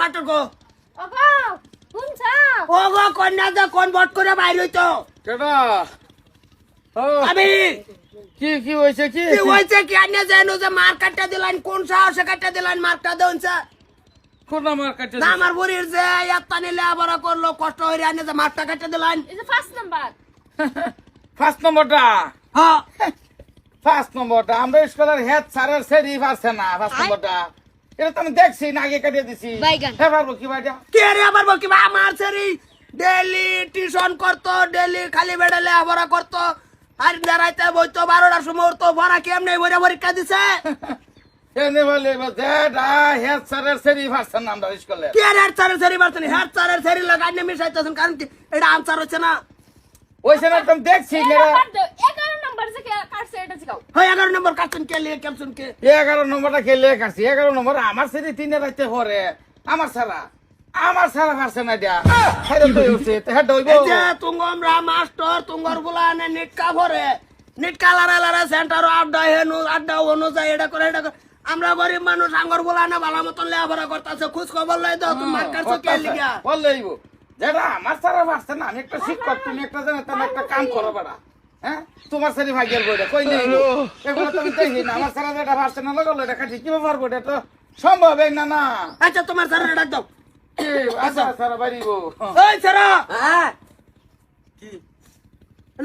Master গো ওগো শুনছা ও গো কন্যা যা কোন বট করে বাইর হইতো কেডা ও আমি কি হইছে কি কি হইছে কি আনে জানো যে মার কাটা দিলেন কোন সাহসে কাটা দিলেন মারটা দেনছে কোন মার কাটে না আমার বুড়ির যে এত্তা নিলে আবার করলো কষ্ট হইরে আনে যে মারটা কাটা দিলেন এই যে ফার্স্ট নাম্বার ফার্স্ট নম্বরটা হ্যাঁ ফার্স্ট নম্বরটা আমরা স্কুলের হেড স্যারের সেরি পারছে না ফার্স্ট নম্বরটা এটা তো আমি দেখছি না আগে কাটিয়ে দিছি হ্যাঁ পারবো কি ভাইটা কে রে আবার বকি বা আমার সেরি ডেইলি টিউশন করতো ডেইলি খালি বেড়ালে আবার করতো আর দাঁড়াইতে বইতো 12টার সময় উঠতো ভরা কেমনে বইরা পরীক্ষা দিছে এনে বলে যেটা হেড স্যারের সেরি পারছে না আমরা স্কুলে কে রে স্যারের সেরি বারতনি হেড স্যারের সেরি লাগাই না মিশাইতেছেন কারণ কি এটা আনসার হচ্ছে না ওইখানে একদম দেখছি মেরা 11 নাম্বার যে কাটছে এটা জিগাও হয় 11 নম্বর কাটছেন কে লিয়ে ক্যাপশন কে 11 নম্বরটা খেলে কাটছি 11 নম্বর আমার সেরি তিনে রাইতে পরে আমার সারা পারছে না দিয়া হেড হইছে হেড হইব এই যে তুঙ্গমরা মাস্টার তুঙ্গর বুলানে নিটকা ভরে নিটকা লারা সেন্টার আড্ডা অনুযায়ী এটা করে আমরা গরিব মানুষ আঙ্গর বুলানে ভালো মতন লেখাপড়া করতেছে খোঁজ খবর লই দাও তুমি মার কাছে কে লিগা বললেইব যেটা আমার সারা পারছে না আমি একটা শিক্ষক তুমি একটা জানো তুমি একটা কাম করো বাড়া হ্যাঁ তোমার সারি ভাগ্যের বইটা কই নেই এগুলো তুমি দেখি না আমার সারা যেটা পারছে না লাগালো এটা কাটি কি পারবো এটা তো সম্ভব না না আচ্ছা তোমার স্যারের ডাক দাও আচ্ছা সারা বাড়িব ওই স্যারা হ্যাঁ কি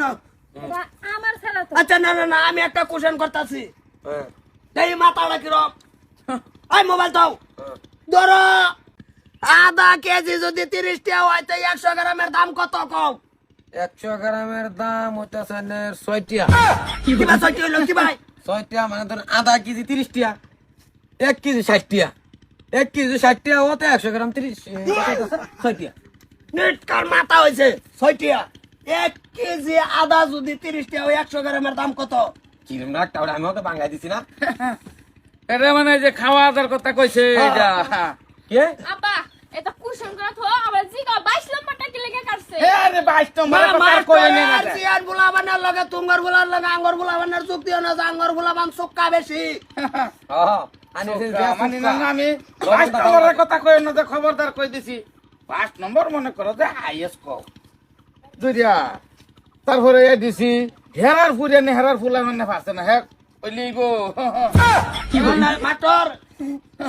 না এটা আমার ছেলে তো আচ্ছা না আমি একটা কোশ্চেন করতেছি হ্যাঁ এই মাথাটা কিরম এই মোবাইল দাও ধরো আধা কেজি যদি 30 টাকা হয় তো 100 গ্রামের দাম কত কম 100 গ্রামের দাম হইতাছে 6 টাকা কি ভাই সত্যি হইলো কি ভাই 6 টাকা মানে ধরেন আধা কেজি 30 টাকা 1 কেজি 60 টাকা 1 কেজি 60 টাকা হতে 100 গ্রাম 30 6 টাকা নেট কার মাথা হইছে 6 টাকা 1 কেজি আধা যদি 30 টাকা হয় 100 গ্রামের দাম কত কিরম রাখটা ওটা আমি ওকে বাংলা দিছি না এটা মানে যে খাওয়া দাওয়ার কথা কইছে এটা কে আব্বা এটা কুশন করা তো আবার জিগাও 22 নাম্বারটা কি লেগে কাটছে আরে 22 নম্বর কথা মার কই কই না আর জিয়ার বুলাবানার লগে তুঙ্গর বুলার লগে আঙ্গর বুলাবানার যুগ দিও না যে আঙ্গর বুলাবান সুক্কা বেশি হ্যাঁ আনি মানে না আমি 22 নম্বরের কথা কই না যে খবরদার কই দিছি 5 নম্বর মনে করো যে আইএস কো দুইয়া তারপরে দিছি হেরার ফুরিয়া নে হেরার ফুলা মানে পারছে না হ্যাঁ ওইলিগো মাস্টার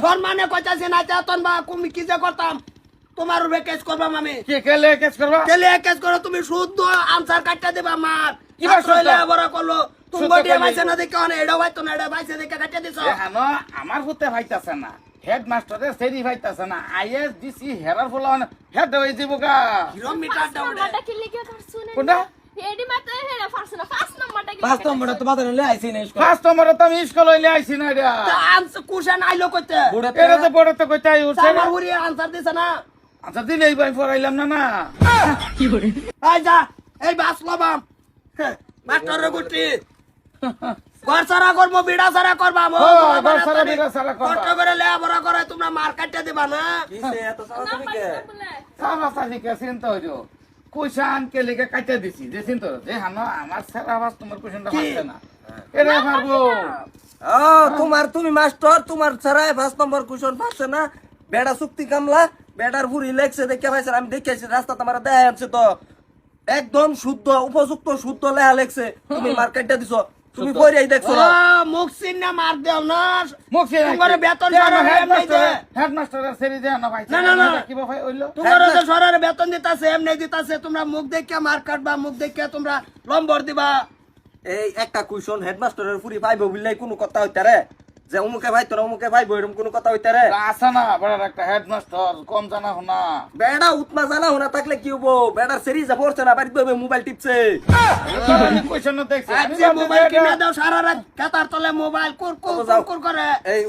সম্মানে কইতাছি না চাতন বা তুমি কি যে করতাম তোমার উপরে কেস করবাম আমি কি কেলে কেস করবা কেলে কেস করো তুমি শুদ্ধ আনসার কাটটা দিবা মার কি বা শুদ্ধ? কইলে বড় করলো তুমি শুদ্ধ বডিয়া কইলে? বাইছে না দেখো না এটা বাইতো না এটা বাইছে দেখে কাটটা দিছো এখানো আমার হতে ভাইতাছে না হেড মাস্টারে সেরি ভাইতাছে না আইএস দিছি হেরার ফুলা মানে হেড হই দিব গা কিলোমিটার দাউড়ে নাম্বারটা কি লেগে কাটছে না কোনটা এডি মাতে হেরা ফার্স্ট না ফার্স্ট নাম্বারটা কি 5 নম্বরটা তো বাজারে লই আইছি না স্কুল ফার্স্ট নম্বরে তো আমি স্কুল হইলে আইছি না এটা আনসার কুশন আইলো কইতে এটা তো বড় তো কইতাই উঠছে আমার উড়ি আনসার দিছে না আচ্ছা দিলেই ভাই পড়াইলাম না না আই যা এই বাসলো বাম মাস্টার গুটি ঘর সারা করবো বিড়া সারা করবা ও, ঘর সারা বিড়া সারা করবা। কষ্ট করে লেখাপড়া করে তোমরা মার কাটতে দিবা না কিসে এত সারা তুমি কে সারা সারিকে চিন্তা হইলো কুশান কে লিখে কাটে দিছি যে চিন্তা যে হানো আমার সারা আওয়াজ তোমার কুশনটা পাচ্ছে না এটা পারবো ও তুমি মাস্টার তোমার ছাড়াই 5 নম্বর কুশন পাচ্ছে না বেড়া চুক্তি কামলা বেড়ার বুড়ি লেখছে দেখে ভাইছে আমি দেখেছি রাস্তা তোমার দেখা যাচ্ছে তো একদম শুদ্ধ উপযুক্ত শুদ্ধ লেখা লেখছে তুমি মার্কেটটা দিছো তুমি পড়াই দেখছো না মুখসিন না মার দেও না মুখে তোমার বেতন এমনি দে হেডমাস্টারের সেরি দেয় না ভাই না। কি ভাই হইলো তোমার তো সরার বেতন দিতাছে এমনি দিতাছে তোমরা মুখ দেখে মার কাটবা মুখ দেখে তোমরা লম্বর দিবা এই একটা কুশন হেডমাস্টারের পুরি পাইবো বললেই কোনো কথা হইতে রে যে অমুকে ভাই তোর অমুকে ভাইবো এরকম কোনো কথা হইতে রে আছে না বড় একটা হেডমাস্টার কম জানা শোনা বেড়া উতমা জানা হোনা থাকলে কি হবো বেড়ার সেরি যা পড়ছে না বাড়িতে বইবে মোবাইল টিপছে আমি কুশন দেখছি আজকে মোবাইল কিনে দাও সারা রাত কাতার তলে মোবাইল কুর করে এই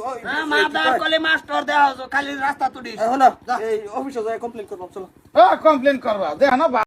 মা দার কলে মাস্টার দেওয়া খালি রাস্তা তুলিস হলো এই অফিসে যাই কমপ্লেইন করব চলো কমপ্লেন করবা দেখ না